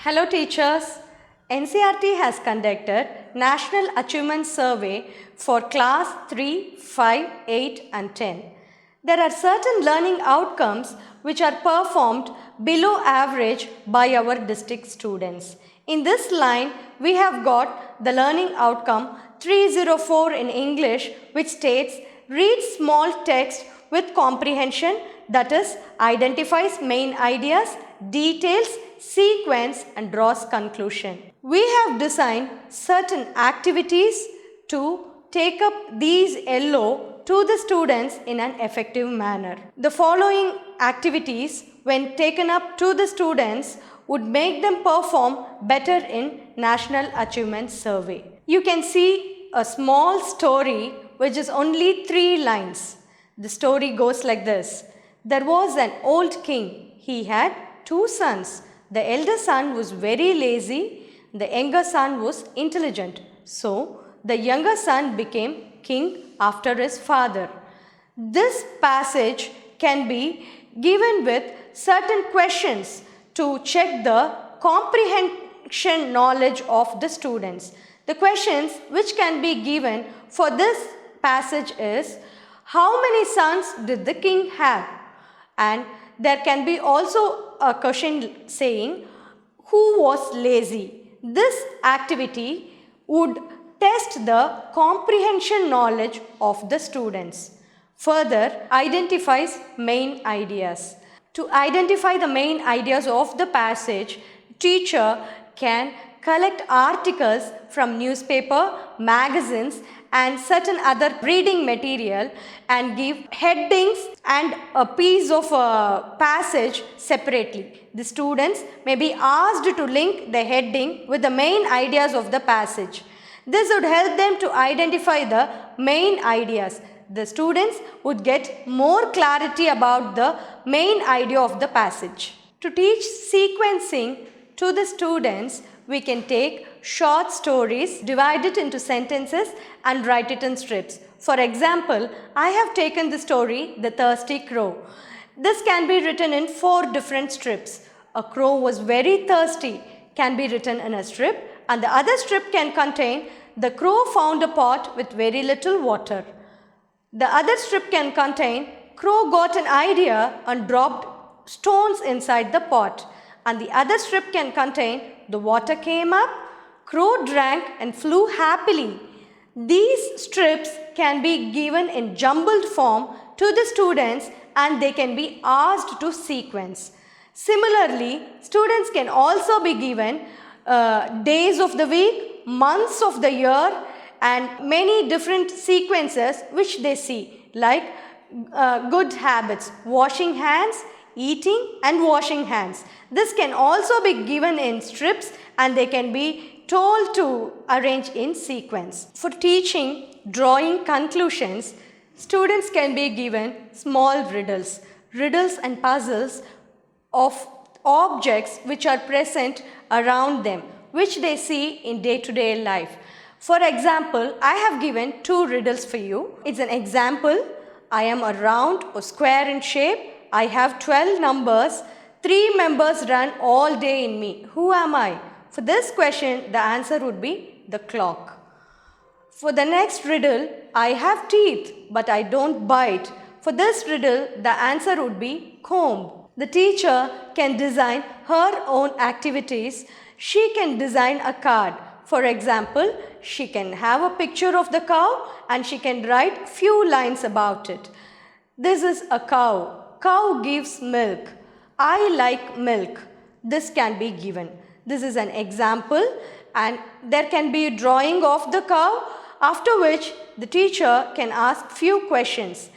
Hello teachers. NCERT has conducted National Achievement Survey for class 3, 5, 8 and 10. There are certain learning outcomes which are performed below average by our district students. In this line, we have got the learning outcome 304 in English, which states read small text with comprehension, that is, identifies main ideas, details, sequence and draws conclusion. We have designed certain activities to take up these LO to the students in an effective manner. The following activities, when taken up to the students, would make them perform better in National Achievement Survey. You can see a small story which is only 3 lines. The story goes like this. There was an old king. He had 2 sons. The elder son was very lazy. The younger son was intelligent. So, the younger son became king after his father. This passage can be given with certain questions to check the comprehension knowledge of the students. The questions which can be given for this passage is, how many sons did the king have? And there can be also a question saying, who was lazy? This activity would test the comprehension knowledge of the students. Further, identifies main ideas. To identify the main ideas of the passage, teacher can collect articles from newspaper, magazines and certain other reading material and give headings and a piece of a passage separately. The students may be asked to link the heading with the main ideas of the passage. This would help them to identify the main ideas. The students would get more clarity about the main idea of the passage. To teach sequencing to the students, we can take short stories, divide it into sentences and write it in strips. For example, I have taken the story, The Thirsty Crow. This can be written in 4 different strips. A crow was very thirsty can be written in a strip, and the other strip can contain the crow found a pot with very little water. The other strip can contain crow got an idea and dropped stones inside the pot. And the other strip can contain the water came up, crow drank and flew happily. These strips can be given in jumbled form to the students and they can be asked to sequence. Similarly, students can also be given days of the week, months of the year and many different sequences which they see, like good habits, washing hands, eating and washing hands. This can also be given in strips and they can be told to arrange in sequence. For teaching drawing conclusions, students can be given small riddles. Riddles and puzzles of objects which are present around them, which they see in day-to-day life. For example, I have given 2 riddles for you. It's an example. I am a round or square in shape. I have 12 numbers. 3 members run all day in me. Who am I? For this question, the answer would be the clock. For the next riddle, I have teeth, but I don't bite. For this riddle, the answer would be comb. The teacher can design her own activities. She can design a card. For example, she can have a picture of the cow and she can write few lines about it. This is a cow. Cow gives milk. I like milk. This can be given. This is an example and there can be a drawing of the cow, after which the teacher can ask few questions.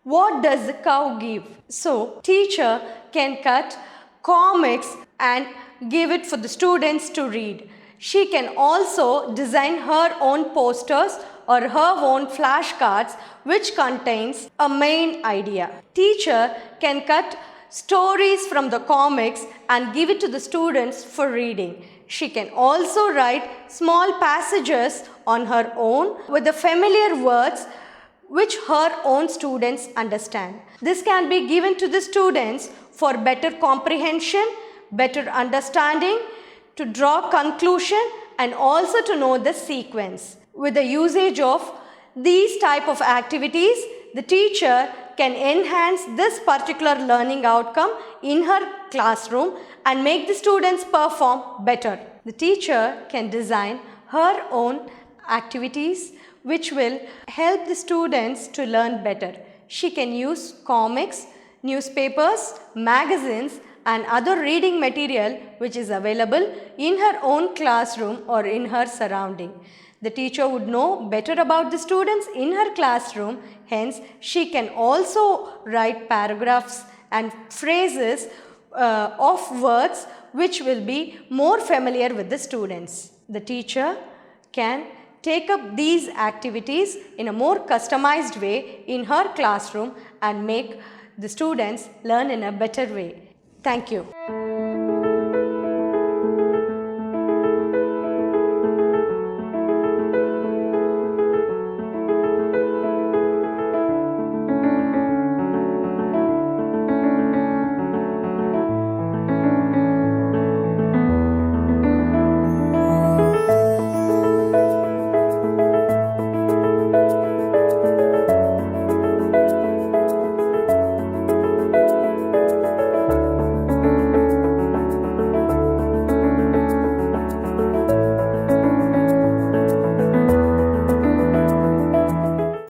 What does the cow give? So, teacher can cut comics and give it for the students to read. She can also design her own posters or her own flashcards which contains a main idea. Teacher can cut stories from the comics and give it to the students for reading. She can also write small passages on her own with the familiar words which her own students understand. This can be given to the students for better comprehension, better understanding, to draw conclusion and also to know the sequence. With the usage of these type of activities, the teacher can enhance this particular learning outcome in her classroom and make the students perform better. The teacher can design her own activities which will help the students to learn better. She can use comics, newspapers, magazines and other reading material which is available in her own classroom or in her surrounding. The teacher would know better about the students in her classroom, hence she can also write paragraphs and phrases of words which will be more familiar with the students. The teacher can take up these activities in a more customized way in her classroom and make the students learn in a better way. Thank you.